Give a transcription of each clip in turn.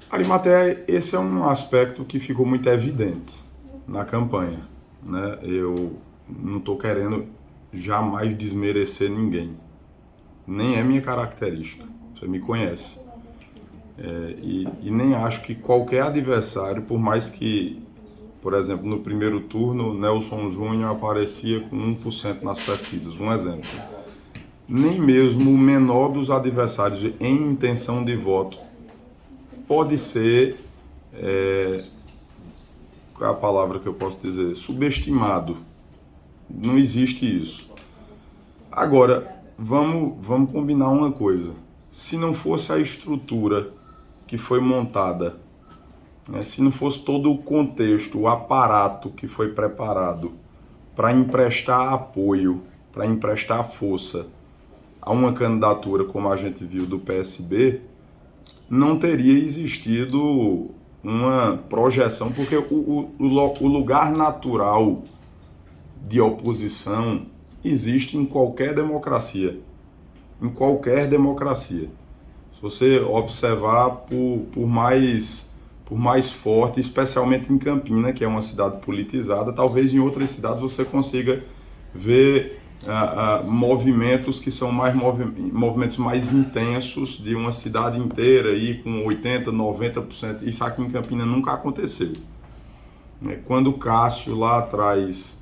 Arimatea, esse é um aspecto que ficou muito evidente na campanha, né? Eu não estou querendo jamais desmerecer ninguém, nem é minha característica, você me conhece. E nem acho que qualquer adversário, por mais que, por exemplo, no primeiro turno, Nelson Júnior aparecia com 1% nas pesquisas, um exemplo. Nem mesmo o menor dos adversários em intenção de voto pode ser, qual é a palavra que eu posso dizer, subestimado. Não existe isso. Agora, vamos combinar uma coisa. Se não fosse a estrutura que foi montada, né, se não fosse todo o contexto, o aparato que foi preparado para emprestar apoio, para emprestar força a uma candidatura como a gente viu do PSB, não teria existido uma projeção, porque o lugar natural de oposição existe em qualquer democracia. Em qualquer democracia. Se você observar por mais forte, especialmente em Campina, que é uma cidade politizada, talvez em outras cidades você consiga ver movimentos que são movimentos mais intensos de uma cidade inteira, aí, com 80%, 90%. Isso aqui em Campina nunca aconteceu. Quando o Cássio lá atrás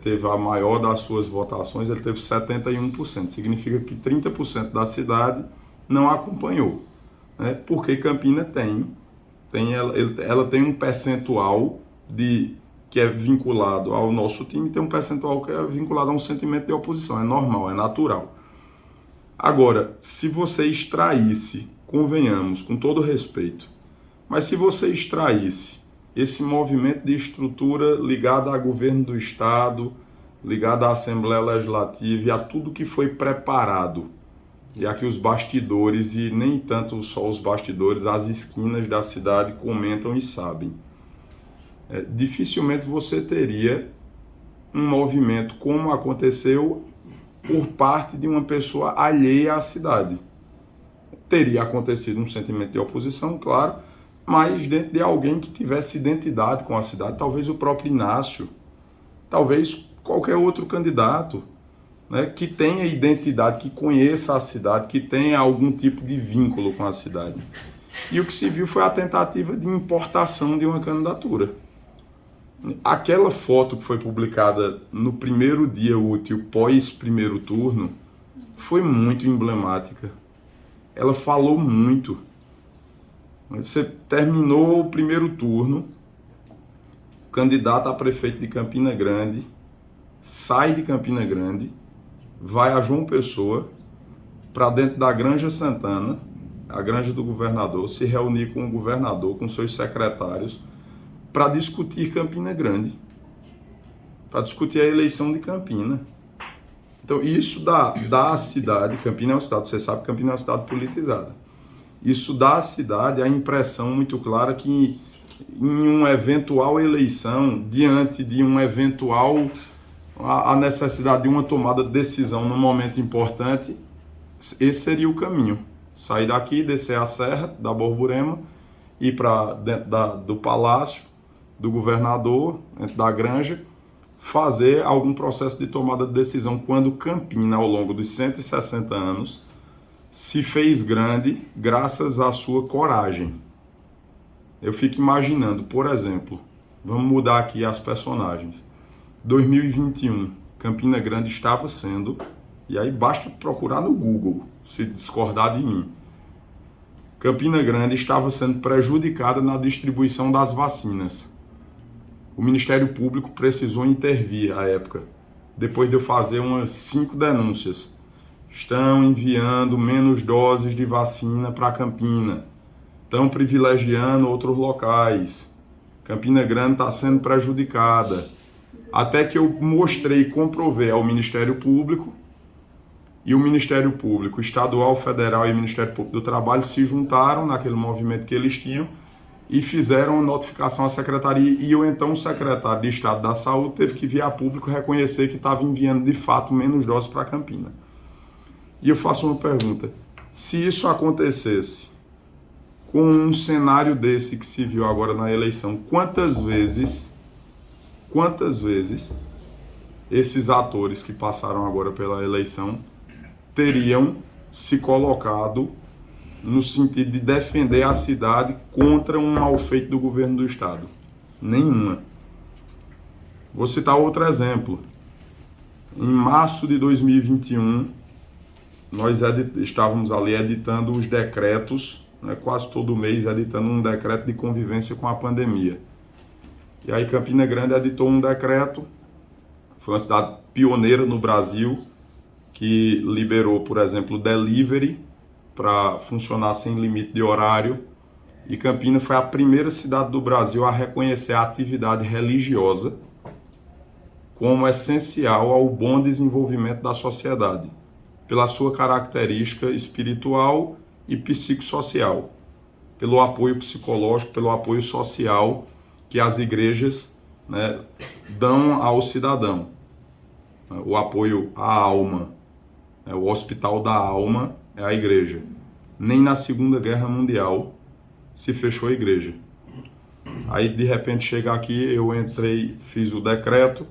teve a maior das suas votações, ele teve 71%. Significa que 30% da cidade não acompanhou, né? Porque Campina ela tem um percentual que é vinculado ao nosso time, tem um percentual que é vinculado a um sentimento de oposição. É normal, é natural. Agora, se você extraísse, convenhamos, com todo respeito, mas se você extraísse esse movimento de estrutura ligado ao governo do Estado, ligado à Assembleia Legislativa e a tudo que foi preparado, e aqui os bastidores, e nem tanto só os bastidores, as esquinas da cidade comentam e sabem. Dificilmente você teria um movimento como aconteceu por parte de uma pessoa alheia à cidade. Teria acontecido um sentimento de oposição, claro, mas dentro de alguém que tivesse identidade com a cidade, talvez o próprio Inácio, talvez qualquer outro candidato, né, que tenha identidade, que conheça a cidade, que tenha algum tipo de vínculo com a cidade. E o que se viu foi a tentativa de importação de uma candidatura. Aquela foto que foi publicada no primeiro dia útil pós primeiro turno foi muito emblemática. Ela falou muito. Você terminou o primeiro turno, candidato a prefeito de Campina Grande, sai de Campina Grande, vai a João Pessoa, para dentro da Granja Santana, a granja do governador, se reunir com o governador, com seus secretários, para discutir Campina Grande, para discutir a eleição de Campina. Então isso dá à cidade, Campina é uma cidade, você sabe que Campina é uma cidade politizada. Isso dá à cidade a impressão muito clara que em uma eventual eleição, diante de um eventual, a necessidade de uma tomada de decisão num momento importante, esse seria o caminho. Sair daqui, descer a serra da Borborema, ir para dentro do palácio, do governador, dentro da granja, fazer algum processo de tomada de decisão quando Campina, ao longo dos 160 anos, se fez grande graças à sua coragem. Eu fico imaginando, por exemplo, vamos mudar aqui as personagens. 2021, Campina Grande estava sendo, e aí basta procurar no Google, se discordar de mim, Campina Grande estava sendo prejudicada na distribuição das vacinas. O Ministério Público precisou intervir à época, depois de eu fazer umas 5 denúncias. Estão enviando menos doses de vacina para Campina, estão privilegiando outros locais. Campina Grande está sendo prejudicada. Até que eu mostrei e comprovei ao Ministério Público, e o Ministério Público Estadual, Federal e o Ministério Público do Trabalho se juntaram naquele movimento que eles tinham e fizeram notificação à secretaria, e o então secretário de Estado da Saúde teve que vir a público reconhecer que estava enviando de fato menos doses para Campina. E eu faço uma pergunta: se isso acontecesse com um cenário desse que se viu agora na eleição, quantas vezes esses atores que passaram agora pela eleição teriam se colocado no sentido de defender a cidade contra um mal feito do governo do estado? Nenhuma. Vou citar outro exemplo. Em março de 2021, nós estávamos ali editando os decretos, né, quase todo mês editando um decreto de convivência com a pandemia. E aí Campina Grande editou um decreto, foi uma cidade pioneira no Brasil, que liberou, por exemplo, delivery para funcionar sem limite de horário. E Campina foi a primeira cidade do Brasil a reconhecer a atividade religiosa como essencial ao bom desenvolvimento da sociedade, pela sua característica espiritual e psicossocial, pelo apoio psicológico, pelo apoio social que as igrejas, né, dão ao cidadão. O apoio à alma, o hospital da alma é a igreja. Nem na Segunda Guerra Mundial se fechou a igreja. Aí de repente chega aqui, eu entrei, fiz o decreto.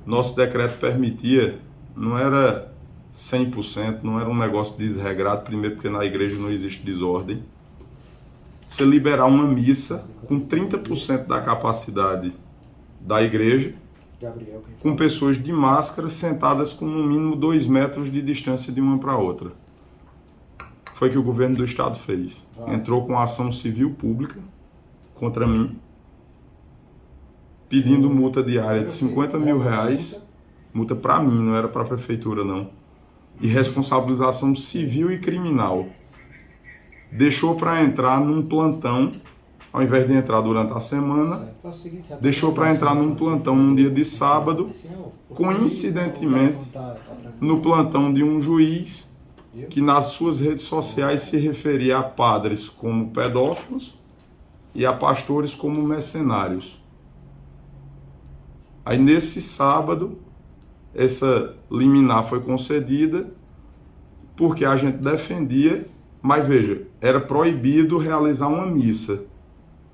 Nosso decreto permitia, não era 100%, não era um negócio desregrado, primeiro porque na igreja não existe desordem. Você liberar uma missa com 30% da capacidade da igreja, com pessoas de máscara sentadas com no mínimo 2 metros de distância de uma para outra. Foi o que o governo do estado fez. Entrou com ação civil pública contra mim, pedindo multa diária de 50 mil reais, multa para mim, não era para a prefeitura não, e responsabilização civil e criminal. Deixou para entrar num plantão, ao invés de entrar durante a semana, deixou para entrar num plantão num dia de sábado, coincidentemente, no plantão de um juiz que nas suas redes sociais se referia a padres como pedófilos e a pastores como mercenários. Aí nesse sábado, essa liminar foi concedida porque a gente defendia, mas veja, era proibido realizar uma missa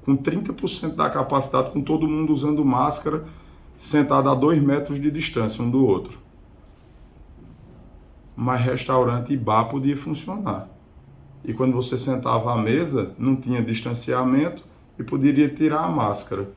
com 30% da capacidade, com todo mundo usando máscara, sentado a 2 metros de distância um do outro. Mas restaurante e bar podia funcionar. E quando você sentava à mesa, não tinha distanciamento e poderia tirar a máscara.